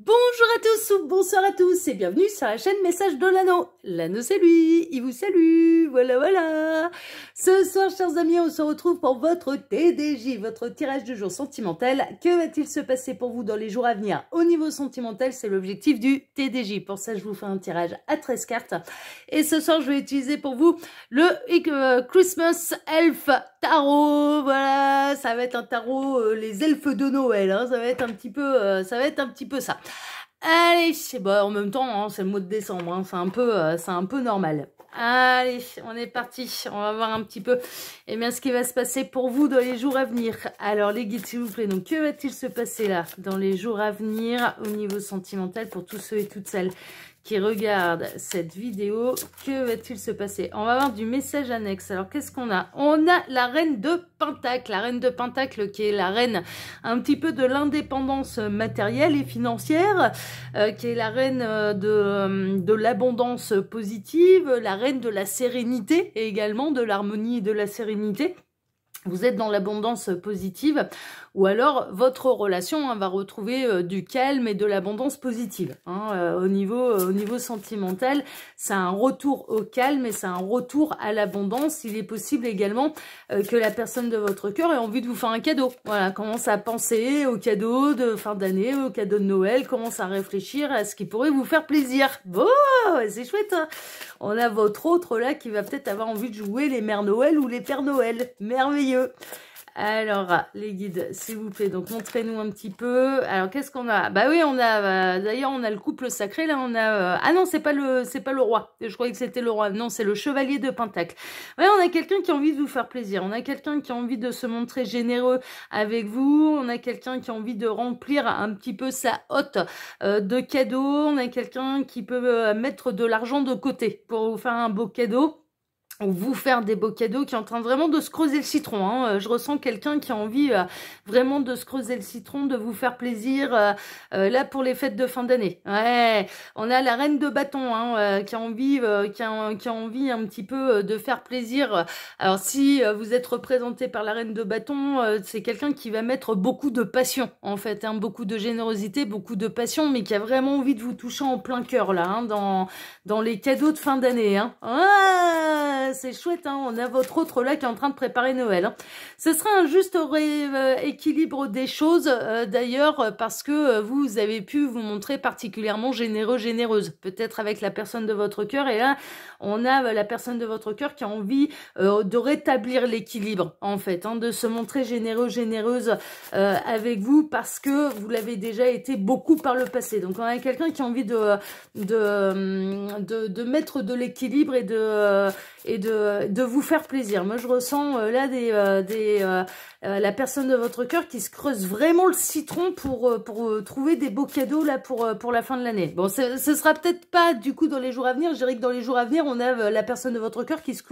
Bonjour à tous ou bonsoir à tous et bienvenue sur la chaîne Message de l'Anneau. L'Anneau c'est lui, il vous salue, voilà. Ce soir chers amis, on se retrouve pour votre TDJ, votre tirage du jour sentimental. Que va-t-il se passer pour vous dans les jours à venir? Au niveau sentimental, c'est l'objectif du TDJ. Pour ça, je vous fais un tirage à 13 cartes. Et ce soir, je vais utiliser pour vous le Christmas Elf Tarot. Voilà, ça va être un tarot, les elfes de Noël, hein. Ça va être un petit peu ça. Allez, bon, en même temps, hein, c'est le mois de décembre, hein, c'est un peu normal. Allez, on est parti. On va voir un petit peu ce qui va se passer pour vous dans les jours à venir. Alors, les guides, s'il vous plaît. Donc, que va-t-il se passer là dans les jours à venir au niveau sentimental pour tous ceux et toutes celles qui regardent cette vidéo? Que va-t-il se passer? On va avoir du message annexe. Alors, qu'est-ce qu'on a? On a la reine de Pentacle. La reine de Pentacle qui est la reine un petit peu de l'indépendance matérielle et financière, qui est la reine de l'abondance positive, la reine de la sérénité et également de l'harmonie et de la sérénité. Vous êtes dans l'abondance positive ou alors votre relation va retrouver du calme et de l'abondance positive. Au niveau sentimental, c'est un retour au calme et c'est un retour à l'abondance. Il est possible également que la personne de votre cœur ait envie de vous faire un cadeau. Voilà, commence à penser au cadeau de fin d'année, au cadeau de Noël, commence à réfléchir à ce qui pourrait vous faire plaisir. Bon, c'est chouette, hein. On a votre autre là qui va peut-être avoir envie de jouer les mères Noël ou les pères Noël. Merveilleux. Alors, les guides, s'il vous plaît, donc montrez-nous un petit peu. Alors, qu'est-ce qu'on a? Bah oui, on a, d'ailleurs, on a le couple sacré, là, on a, ah non, c'est pas le roi. Je croyais que c'était le roi. Non, c'est le chevalier de Pentacle. Ouais, on a quelqu'un qui a envie de vous faire plaisir. On a quelqu'un qui a envie de se montrer généreux avec vous. On a quelqu'un qui a envie de remplir un petit peu sa hotte de cadeaux. On a quelqu'un qui peut mettre de l'argent de côté pour vous faire un beau cadeau. Ou vous faire des beaux cadeaux, qui est en train vraiment de se creuser le citron. Hein. Je ressens quelqu'un qui a envie vraiment de se creuser le citron, de vous faire plaisir là pour les fêtes de fin d'année. Ouais, on a la reine de bâton qui a envie, qui a envie un petit peu de faire plaisir. Alors si vous êtes représenté par la reine de bâton, c'est quelqu'un qui va mettre beaucoup de passion en fait, hein, beaucoup de générosité, beaucoup de passion, mais qui a vraiment envie de vous toucher en plein cœur là, hein, dans les cadeaux de fin d'année. Hein. Ah, c'est chouette, hein, on a votre autre là qui est en train de préparer Noël. Hein. Ce sera un juste équilibre des choses, d'ailleurs, parce que vous avez pu vous montrer particulièrement généreux, généreuse, peut-être avec la personne de votre cœur, et là, on a la personne de votre cœur qui a envie de rétablir l'équilibre, en fait, hein, de se montrer généreux, généreuse avec vous, parce que vous l'avez déjà été beaucoup par le passé. Donc, on a quelqu'un qui a envie de mettre de l'équilibre et de vous faire plaisir. Moi, je ressens là la personne de votre cœur qui se creuse vraiment le citron pour trouver des beaux cadeaux là pour la fin de l'année. Bon, ce sera peut-être pas du coup dans les jours à venir. Je dirais que dans les jours à venir, on a la personne de votre cœur qui se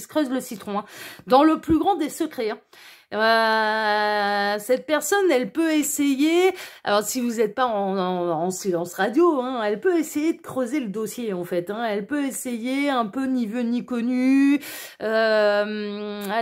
creuse le citron, hein, dans le plus grand des secrets. Hein. Cette personne, elle peut essayer, alors si vous n'êtes pas en silence radio, hein, elle peut essayer de creuser le dossier en fait, hein, elle peut essayer un peu ni vu ni connu, à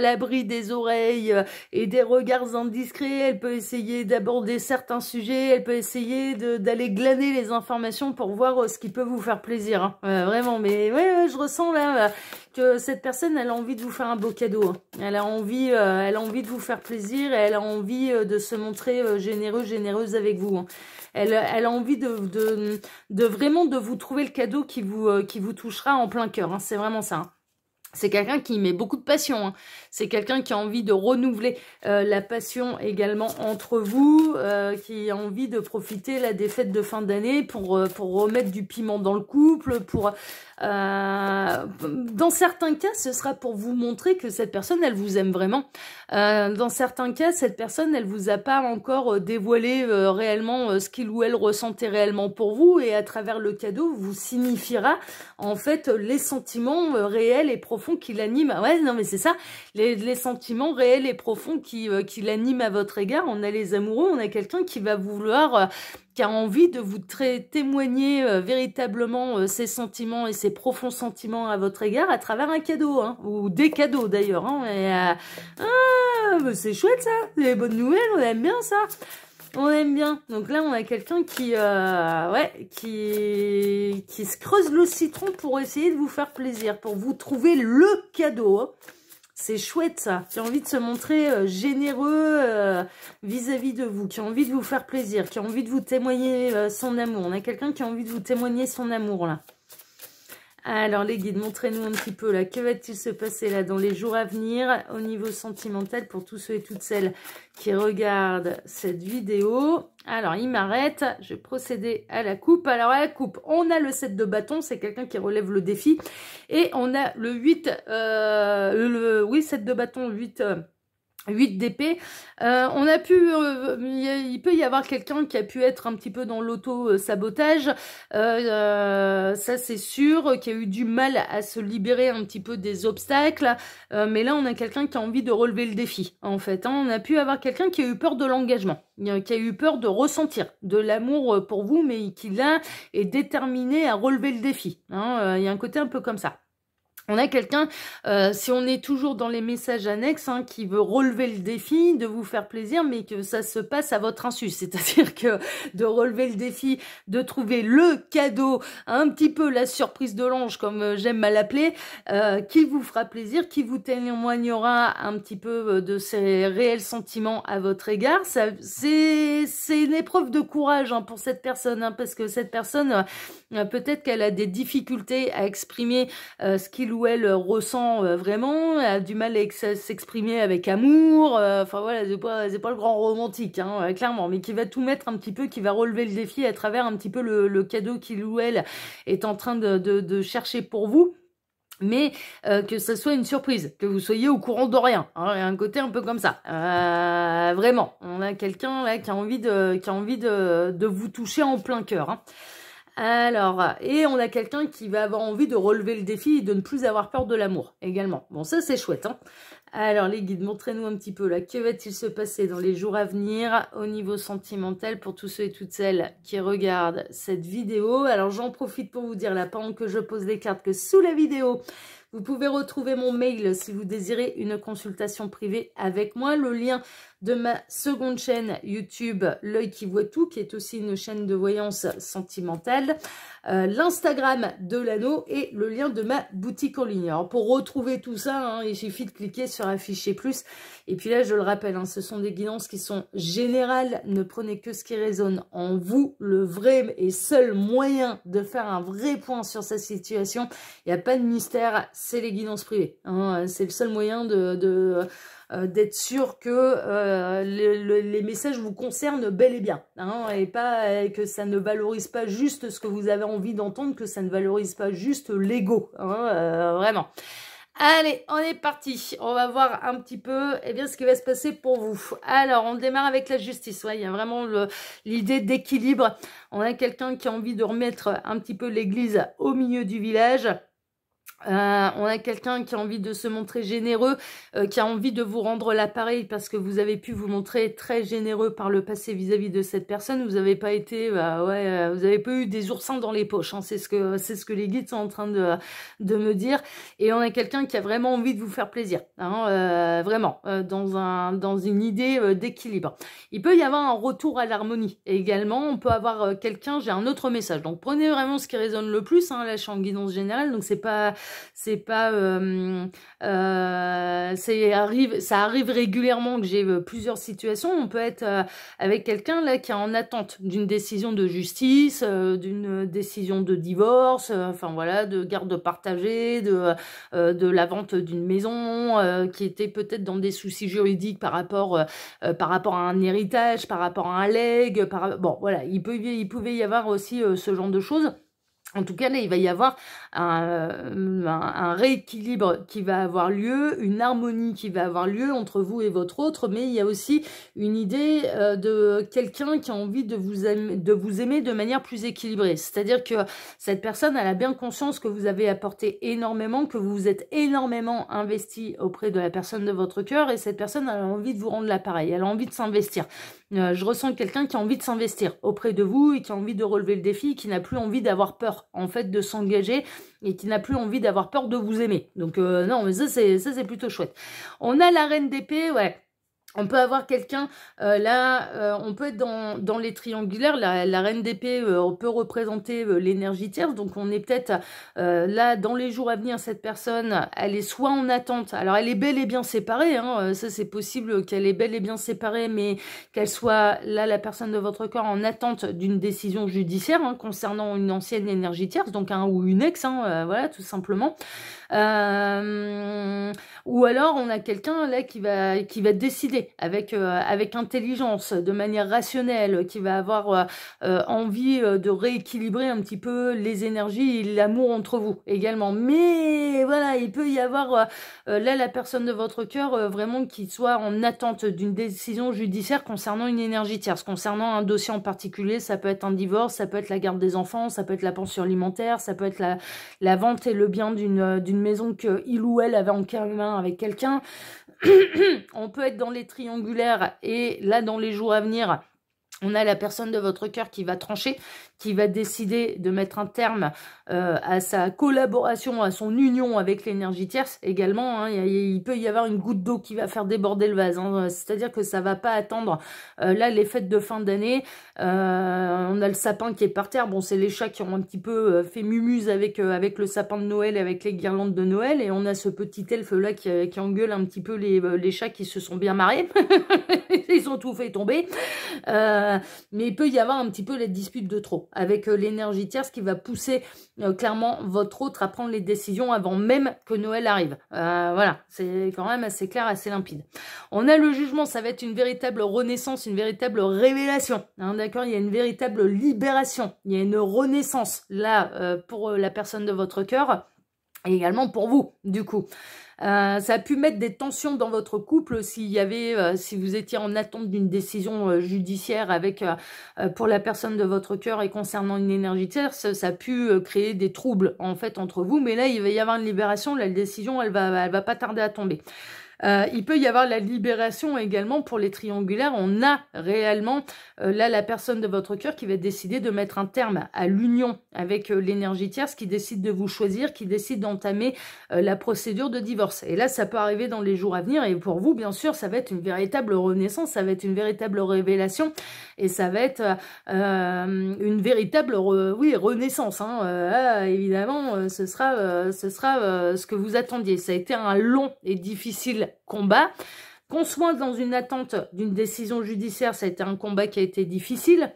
l'abri des oreilles et des regards indiscrets, elle peut essayer d'aborder certains sujets, elle peut essayer d'aller glaner les informations pour voir ce qui peut vous faire plaisir, hein, vraiment, mais ouais, je ressens là que cette personne, elle a envie de vous faire un beau cadeau, hein. Elle a envie de vous faire plaisir et elle a envie de se montrer généreux, généreuse avec vous, hein. Elle a envie de vraiment de vous trouver le cadeau qui vous touchera en plein cœur, hein. C'est vraiment ça, hein. C'est quelqu'un qui met beaucoup de passion, hein. C'est quelqu'un qui a envie de renouveler la passion également entre vous, qui a envie de profiter là, des fêtes de fin d'année pour remettre du piment dans le couple, dans certains cas, ce sera pour vous montrer que cette personne, elle vous aime vraiment. Dans certains cas, cette personne, elle vous a pas encore dévoilé réellement ce qu'il ou elle ressentait réellement pour vous, et à travers le cadeau, vous signifiera en fait les sentiments réels et profonds qui l'animent. Ouais, non mais c'est ça, les sentiments réels et profonds qui l'animent à votre égard. On a les amoureux, on a quelqu'un qui va vouloir qui a envie de vous témoigner véritablement ses sentiments et ses profonds sentiments à votre égard à travers un cadeau, hein, ou des cadeaux d'ailleurs. Hein, c'est chouette ça, les bonnes nouvelles, on aime bien ça. On aime bien. Donc là, on a quelqu'un qui se creuse le citron pour essayer de vous faire plaisir, pour vous trouver le cadeau. Hein. C'est chouette ça, qui a envie de se montrer généreux vis-à-vis de vous, qui a envie de vous faire plaisir, qui a envie de vous témoigner son amour. On a quelqu'un qui a envie de vous témoigner son amour là. Alors les guides, montrez-nous un petit peu là, que va-t-il se passer là dans les jours à venir au niveau sentimental pour tous ceux et toutes celles qui regardent cette vidéo. Alors il m'arrête, je vais procéder à la coupe. Alors à la coupe, on a le 7 de bâton, c'est quelqu'un qui relève le défi. Et on a le 8, 7 de bâton, 8 d'épée. On a pu, il peut y avoir quelqu'un qui a pu être un petit peu dans l'auto-sabotage, ça c'est sûr, qui a eu du mal à se libérer un petit peu des obstacles, mais là on a quelqu'un qui a envie de relever le défi, en fait. Hein. On a pu avoir quelqu'un qui a eu peur de l'engagement, qui a eu peur de ressentir de l'amour pour vous, mais qui là est déterminé à relever le défi. Hein. Il y a un côté un peu comme ça. On a quelqu'un, si on est toujours dans les messages annexes, hein, qui veut relever le défi, de vous faire plaisir, mais que ça se passe à votre insu. C'est-à-dire que de relever le défi, de trouver le cadeau, un petit peu la surprise de l'ange, comme j'aime à l'appeler, qui vous fera plaisir, qui vous témoignera un petit peu de ses réels sentiments à votre égard. C'est une épreuve de courage hein, pour cette personne, hein, parce que cette personne, peut-être qu'elle a des difficultés à exprimer ce qu'il ou elle ressent vraiment, a du mal à s'exprimer avec amour, enfin voilà, c'est pas le grand romantique, hein, clairement, mais qui va tout mettre un petit peu, qui va relever le défi à travers un petit peu le cadeau qu'il ou elle est en train de chercher pour vous. Mais que ça soit une surprise, que vous soyez au courant de rien. Hein, il y a un côté un peu comme ça. Vraiment, on a quelqu'un là qui a envie de vous toucher en plein cœur. Hein. Alors, et on a quelqu'un qui va avoir envie de relever le défi et de ne plus avoir peur de l'amour également. Bon, ça c'est chouette. Hein. Alors les guides, montrez-nous un petit peu là, que va-t-il se passer dans les jours à venir au niveau sentimental pour tous ceux et toutes celles qui regardent cette vidéo. Alors j'en profite pour vous dire là, pendant que je pose les cartes, que sous la vidéo, vous pouvez retrouver mon mail si vous désirez une consultation privée avec moi. Le lien de ma seconde chaîne YouTube, L'œil qui voit tout, qui est aussi une chaîne de voyance sentimentale. L'Instagram de l'anneau et le lien de ma boutique en ligne. Alors pour retrouver tout ça, hein, il suffit de cliquer sur afficher plus. Et puis là, je le rappelle, hein, ce sont des guidances qui sont générales. Ne prenez que ce qui résonne en vous. Le vrai et seul moyen de faire un vrai point sur sa situation, il n'y a pas de mystère, c'est les guidances privées. Hein, c'est le seul moyen d'être sûr que les messages vous concernent bel et bien, hein, et pas que ça ne valorise pas juste ce que vous avez envie d'entendre, que ça ne valorise pas juste l'ego, hein, vraiment. Allez, on est parti. On va voir un petit peu ce qui va se passer pour vous. Alors, on démarre avec la justice. Ouais, il y a vraiment l'idée d'équilibre. On a quelqu'un qui a envie de remettre un petit peu l'église au milieu du village. On a quelqu'un qui a envie de se montrer généreux, qui a envie de vous rendre l'appareil parce que vous avez pu vous montrer très généreux par le passé vis-à-vis de cette personne. Vous n'avez pas été, vous n'avez pas eu des oursins dans les poches. Hein, c'est ce que les guides sont en train de me dire. Et on a quelqu'un qui a vraiment envie de vous faire plaisir, hein, vraiment, dans une idée d'équilibre. Il peut y avoir un retour à l'harmonie également. On peut avoir quelqu'un. J'ai un autre message. Donc prenez vraiment ce qui résonne le plus. Hein, là, je suis en guidance générale, donc ça arrive régulièrement que j'ai plusieurs situations. On peut être avec quelqu'un là qui est en attente d'une décision de justice, d'une décision de divorce, enfin voilà, de garde partagée, de la vente d'une maison, qui était peut-être dans des soucis juridiques par rapport à un héritage, par rapport à un legs, bon voilà, il pouvait y avoir aussi ce genre de choses. En tout cas, là, il va y avoir un rééquilibre qui va avoir lieu, une harmonie qui va avoir lieu entre vous et votre autre, mais il y a aussi une idée de quelqu'un qui a envie de vous aimer de manière plus équilibrée. C'est-à-dire que cette personne, elle a bien conscience que vous avez apporté énormément, que vous vous êtes énormément investi auprès de la personne de votre cœur, et cette personne, elle a envie de vous rendre l'appareil, elle a envie de s'investir. Je ressens quelqu'un qui a envie de s'investir auprès de vous et qui a envie de relever le défi, qui n'a plus envie d'avoir peur, en fait, de s'engager et qui n'a plus envie d'avoir peur de vous aimer. Donc, non, mais ça, c'est plutôt chouette. On a la reine d'épée, ouais. On peut avoir quelqu'un, là, on peut être dans les triangulaires, la reine d'épée, on peut représenter l'énergie tierce, donc on est peut-être, là, dans les jours à venir, cette personne, elle est soit en attente, alors elle est bel et bien séparée, hein, ça c'est possible qu'elle est bel et bien séparée, mais qu'elle soit, là, la personne de votre corps, en attente d'une décision judiciaire, hein, concernant une ancienne énergie tierce, donc un ou une ex, hein, voilà, tout simplement. Ou alors on a quelqu'un là qui va décider avec intelligence, de manière rationnelle, qui va avoir envie de rééquilibrer un petit peu les énergies et l'amour entre vous également. Mais voilà, il peut y avoir là la personne de votre cœur vraiment qui soit en attente d'une décision judiciaire concernant une énergie tierce, concernant un dossier en particulier. Ça peut être un divorce, ça peut être la garde des enfants, ça peut être la pension alimentaire, ça peut être la vente et le bien d'une maison qu'il ou elle avait en commun avec quelqu'un. On peut être dans les triangulaires et là, dans les jours à venir, on a la personne de votre cœur qui va trancher, qui va décider de mettre un terme à sa collaboration, à son union avec l'énergie tierce également. Hein. Il peut y avoir une goutte d'eau qui va faire déborder le vase. Hein. C'est-à-dire que ça va pas attendre là les fêtes de fin d'année. On a le sapin qui est par terre. Bon, c'est les chats qui ont un petit peu fait mumuse avec le sapin de Noël et avec les guirlandes de Noël. Et on a ce petit elfe là qui engueule un petit peu les chats qui se sont bien marrés. Ils ont tout fait tomber. Mais il peut y avoir un petit peu les disputes de trop avec l'énergie tierce qui va pousser clairement votre autre à prendre les décisions avant même que Noël arrive. Voilà, c'est quand même assez clair, assez limpide. On a le jugement, ça va être une véritable renaissance, une véritable révélation. Hein, d'accord, il y a une véritable libération, il y a une renaissance là pour la personne de votre cœur et également pour vous, du coup. Ça a pu mettre des tensions dans votre couple s'il y avait, si vous étiez en attente d'une décision judiciaire avec pour la personne de votre cœur et concernant une énergie tierce, ça a pu créer des troubles en fait entre vous. Mais là, il va y avoir une libération. La décision, elle va pas tarder à tomber. Il peut y avoir la libération également pour les triangulaires. On a réellement là la personne de votre cœur qui va décider de mettre un terme à l'union avec l'énergie tierce, qui décide de vous choisir, qui décide d'entamer la procédure de divorce. Et là, ça peut arriver dans les jours à venir. Et pour vous, bien sûr, ça va être une véritable renaissance, ça va être une véritable révélation et ça va être une véritable renaissance. Hein. Évidemment, ce sera ce que vous attendiez. Ça a été un long et difficile combat. Qu'on soit dans une attente d'une décision judiciaire, ça a été un combat qui a été difficile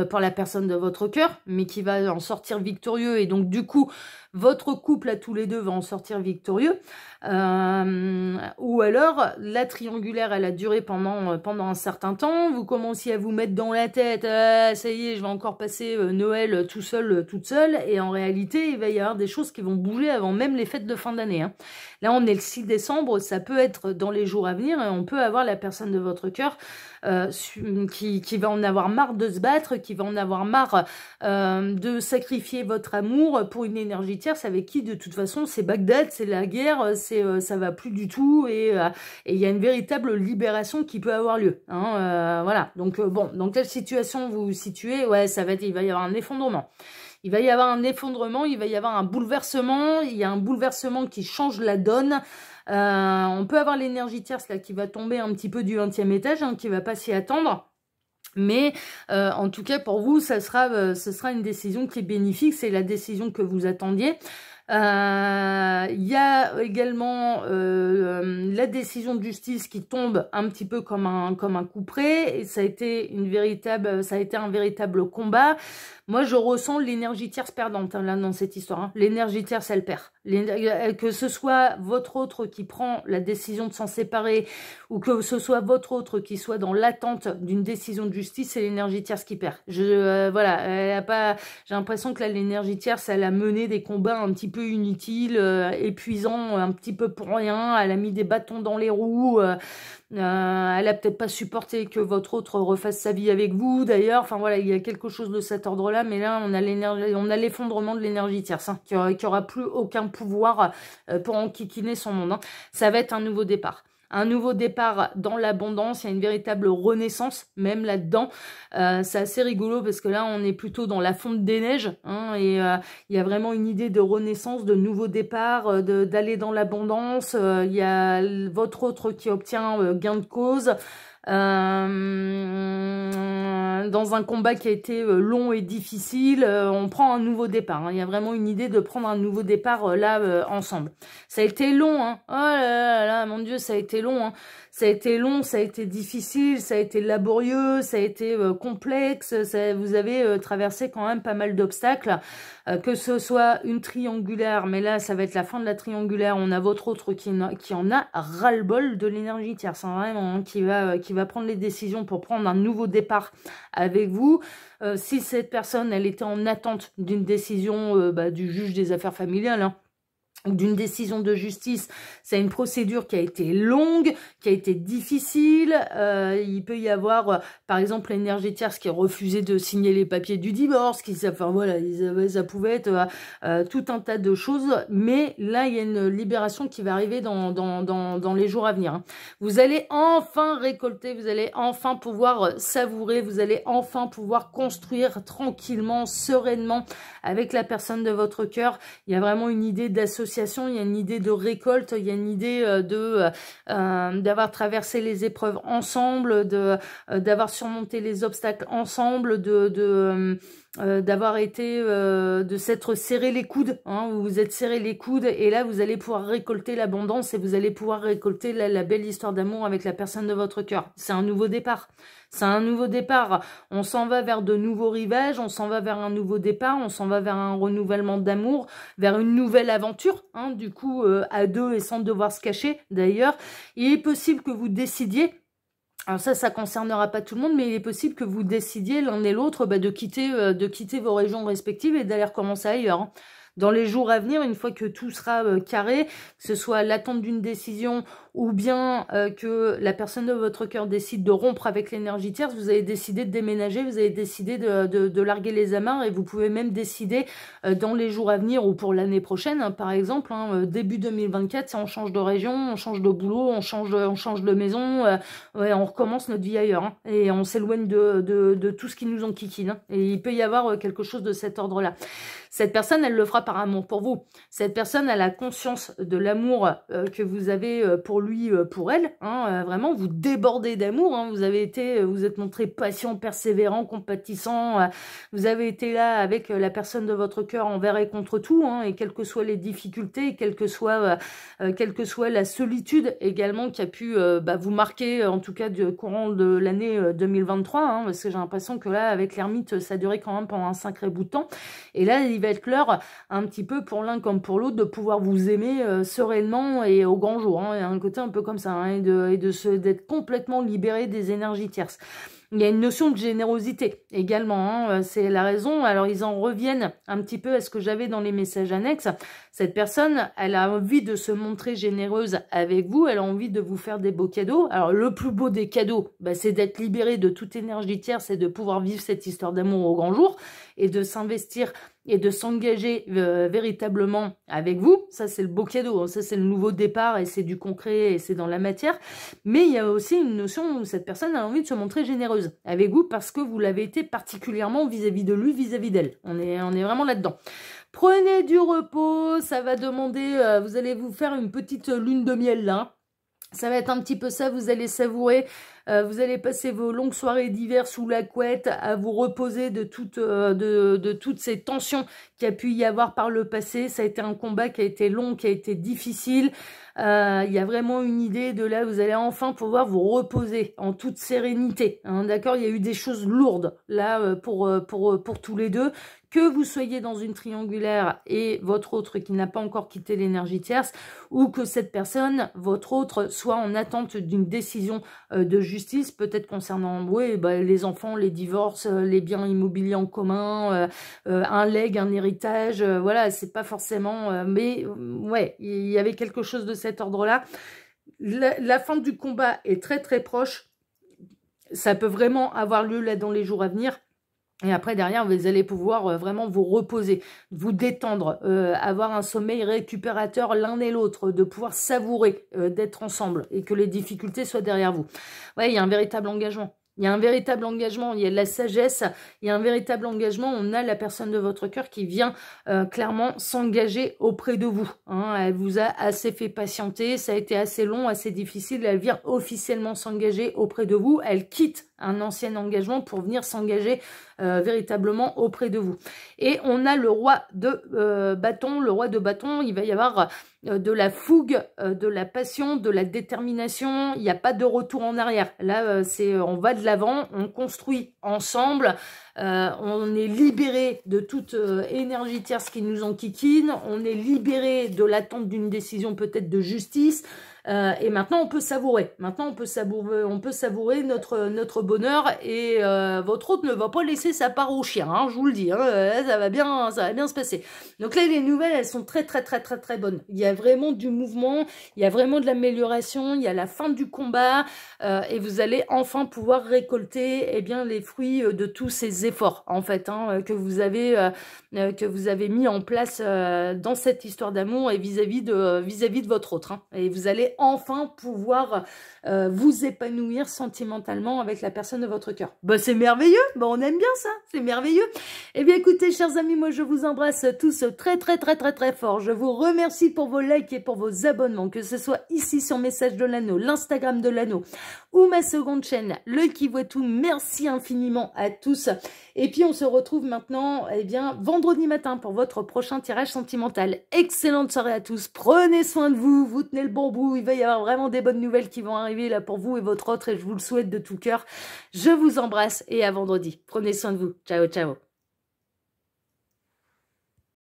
pour la personne de votre cœur, mais qui va en sortir victorieux. Et donc, du coup, votre couple à tous les deux va en sortir victorieux. Ou alors, la triangulaire, elle a duré pendant un certain temps. Vous commenciez à vous mettre dans la tête, ça y est, je vais encore passer Noël tout seul, toute seule. Et en réalité, il va y avoir des choses qui vont bouger avant même les fêtes de fin d'année. Hein. Là, on est le 6 décembre, ça peut être dans les jours à venir. Et on peut avoir la personne de votre cœur qui va en avoir marre de se battre, qui va en avoir marre de sacrifier votre amour pour une énergie tierce avec qui de toute façon c'est Bagdad, c'est la guerre, ça va plus du tout et il y a une véritable libération qui peut avoir lieu. Hein, voilà, donc bon, dans quelle situation vous vous situez? Ouais, il va y avoir un effondrement. Il va y avoir un effondrement, il va y avoir un bouleversement, il y a un bouleversement qui change la donne. On peut avoir l'énergie tierce là qui va tomber un petit peu du 20e étage, hein, qui va pas s'y attendre. Mais en tout cas pour vous, ce sera une décision qui est bénéfique, c'est la décision que vous attendiez. Il y a également la décision de justice qui tombe un petit peu comme un coup près, et ça a été un véritable combat. Moi, je ressens l'énergie tierce perdante là dans cette histoire. Hein. L'énergie tierce, elle perd. Que ce soit votre autre qui prend la décision de s'en séparer ou que ce soit votre autre qui soit dans l'attente d'une décision de justice, c'est l'énergie tierce qui perd. Voilà, j'ai l'impression que là, l'énergie tierce, elle a mené des combats un petit peu inutiles, épuisants, un petit peu pour rien. Elle a mis des bâtons dans les roues. Elle a peut-être pas supporté que votre autre refasse sa vie avec vous, d'ailleurs. Enfin voilà, il y a quelque chose de cet ordre-là, mais là on a l'effondrement de l'énergie tierce, hein, qui aura plus aucun pouvoir pour enquiquiner son monde. Hein. Ça va être un nouveau départ. un nouveau départ dans l'abondance, il y a une véritable renaissance même là-dedans. C'est assez rigolo parce que là, on est plutôt dans la fonte des neiges, hein, et il y a vraiment une idée de renaissance, de nouveau départ, d'aller dans l'abondance. Il y a votre autre qui obtient gain de cause. Dans un combat qui a été long et difficile, on prend un nouveau départ, hein. Il y a vraiment une idée de prendre un nouveau départ là ensemble. Ça a été long, hein. Oh là là là, mon Dieu, ça a été long, hein. Ça a été long, ça a été difficile, ça a été laborieux, ça a été complexe. Vous avez traversé quand même pas mal d'obstacles, que ce soit une triangulaire, mais là ça va être la fin de la triangulaire. On a votre autre qui en a ras-le-bol de l'énergie tierce, hein, vraiment, hein, qui va prendre les décisions pour prendre un nouveau départ avec vous. Si cette personne, elle était en attente d'une décision du juge des affaires familiales, hein, d'une décision de justice, c'est une procédure qui a été longue, qui a été difficile. Il peut y avoir, par exemple, l'énergie tierce qui a refusé de signer les papiers du divorce, enfin voilà, ça pouvait être tout un tas de choses, mais là, il y a une libération qui va arriver dans les jours à venir, hein. Vous allez enfin récolter, vous allez enfin pouvoir savourer, vous allez enfin pouvoir construire tranquillement, sereinement avec la personne de votre cœur. Il y a vraiment une idée d'association, il y a une idée de récolte, il y a une idée d'avoir traversé les épreuves ensemble, d'avoir surmonté les obstacles ensemble, d'avoir été, de s'être serré les coudes, hein, vous vous êtes serré les coudes, et là vous allez pouvoir récolter l'abondance et vous allez pouvoir récolter la belle histoire d'amour avec la personne de votre cœur. C'est un nouveau départ. C'est un nouveau départ. On s'en va vers de nouveaux rivages, on s'en va vers un nouveau départ, on s'en va vers un renouvellement d'amour, vers une nouvelle aventure, hein, du coup, à deux et sans devoir se cacher. D'ailleurs, il est possible que vous décidiez, alors ça concernera pas tout le monde, mais il est possible que vous décidiez l'un et l'autre de quitter vos régions respectives et d'aller recommencer ailleurs, hein. Dans les jours à venir, une fois que tout sera carré, que ce soit l'attente d'une décision ou bien que la personne de votre cœur décide de rompre avec l'énergie tierce, vous avez décidé de déménager, vous avez décidé de larguer les amarres, et vous pouvez même décider dans les jours à venir ou pour l'année prochaine, hein, par exemple, hein, début 2024, si on change de région, on change de boulot, on change de maison, ouais, on recommence notre vie ailleurs, hein, et on s'éloigne de tout ce qui nous enquiquine, hein, et il peut y avoir quelque chose de cet ordre-là. Cette personne, elle le fera par amour pour vous. Cette personne, elle a conscience de l'amour que vous avez pour lui, pour elle, hein, vraiment, vous débordez d'amour, hein, vous êtes montré patient, persévérant, compatissant, vous avez été là avec la personne de votre cœur envers et contre tout, hein, et quelles que soient les difficultés, quelle que soit la solitude également qui a pu vous marquer, en tout cas du courant de l'année 2023, hein, parce que j'ai l'impression que là, avec l'ermite, ça a duré quand même pendant un sacré bout de temps, et là, il va être l'heure un petit peu pour l'un comme pour l'autre de pouvoir vous aimer sereinement et au grand jour, hein. Il y a un côté un peu comme ça, hein, d'être complètement libéré des énergies tierces. Il y a une notion de générosité également, hein, c'est la raison. Alors, ils en reviennent un petit peu à ce que j'avais dans les messages annexes. Cette personne, elle a envie de se montrer généreuse avec vous, elle a envie de vous faire des beaux cadeaux. Alors, le plus beau des cadeaux, c'est d'être libéré de toute énergie tierce et de pouvoir vivre cette histoire d'amour au grand jour et de s'investir et de s'engager véritablement avec vous. Ça, c'est le beau cadeau, hein. Ça, c'est le nouveau départ et c'est du concret et c'est dans la matière. Mais il y a aussi une notion où cette personne a envie de se montrer généreuse avec vous parce que vous l'avez été particulièrement vis-à-vis de lui, vis-à-vis d'elle. On est vraiment là-dedans. Prenez du repos, ça va demander, vous allez vous faire une petite lune de miel là. Ça va être un petit peu ça, vous allez savourer, vous allez passer vos longues soirées d'hiver sous la couette à vous reposer de toutes ces tensions qu'il y a pu y avoir par le passé. Ça a été un combat qui a été long, qui a été difficile. Il y a vraiment une idée de là, vous allez enfin pouvoir vous reposer en toute sérénité, hein, d'accord. Il y a eu des choses lourdes là pour tous les deux. Que vous soyez dans une triangulaire et votre autre qui n'a pas encore quitté l'énergie tierce, ou que cette personne, votre autre, soit en attente d'une décision de justice, peut-être concernant les enfants, les divorces, les biens immobiliers en commun, un legs, un héritage, voilà, c'est pas forcément... mais ouais, il y avait quelque chose de cet ordre-là. La fin du combat est très très proche. Ça peut vraiment avoir lieu là dans les jours à venir. Et après, derrière, vous allez pouvoir vraiment vous reposer, vous détendre, avoir un sommeil récupérateur l'un et l'autre, de pouvoir savourer d'être ensemble et que les difficultés soient derrière vous. Ouais, il y a un véritable engagement. Il y a un véritable engagement, il y a de la sagesse, il y a un véritable engagement. On a la personne de votre cœur qui vient clairement s'engager auprès de vous. Hein. Elle vous a assez fait patienter, ça a été assez long, assez difficile. Elle vient officiellement s'engager auprès de vous. Elle quitte un ancien engagement pour venir s'engager véritablement auprès de vous. Et on a le roi de bâton. Le roi de bâton, il va y avoir de la fougue, de la passion, de la détermination. Il n'y a pas de retour en arrière. Là, on va de l'avant, on construit ensemble. On est libéré de toute énergie tierce qui nous enquiquine. On est libéré de l'attente d'une décision peut-être de justice. Et maintenant, on peut savourer. Maintenant, on peut savourer notre bonheur. Et votre hôte ne va pas laisser sa part au chien. Hein, je vous le dis. Hein, ça va bien se passer. Donc là, les nouvelles, elles sont très bonnes. Il y a vraiment du mouvement. Il y a vraiment de l'amélioration. Il y a la fin du combat. Et vous allez enfin pouvoir récolter les fruits de tous ces efforts, en fait, hein, que vous avez mis en place dans cette histoire d'amour et vis-à-vis de votre autre. Hein. Et vous allez enfin pouvoir vous épanouir sentimentalement avec la personne de votre cœur. Bah, c'est merveilleux, bah, on aime bien ça, c'est merveilleux. Eh bien écoutez, chers amis, moi je vous embrasse tous très fort. Je vous remercie pour vos likes et pour vos abonnements, que ce soit ici sur Message de l'Anneau, l'Instagram de l'Anneau ou ma seconde chaîne, Le Qui Voit Tout. Merci infiniment à tous. Et puis on se retrouve maintenant vendredi matin pour votre prochain tirage sentimental. Excellente soirée à tous, prenez soin de vous, vous tenez le bon bout, il va y avoir vraiment des bonnes nouvelles qui vont arriver là pour vous et votre autre et je vous le souhaite de tout cœur. Je vous embrasse et à vendredi. Prenez soin de vous. Ciao, ciao.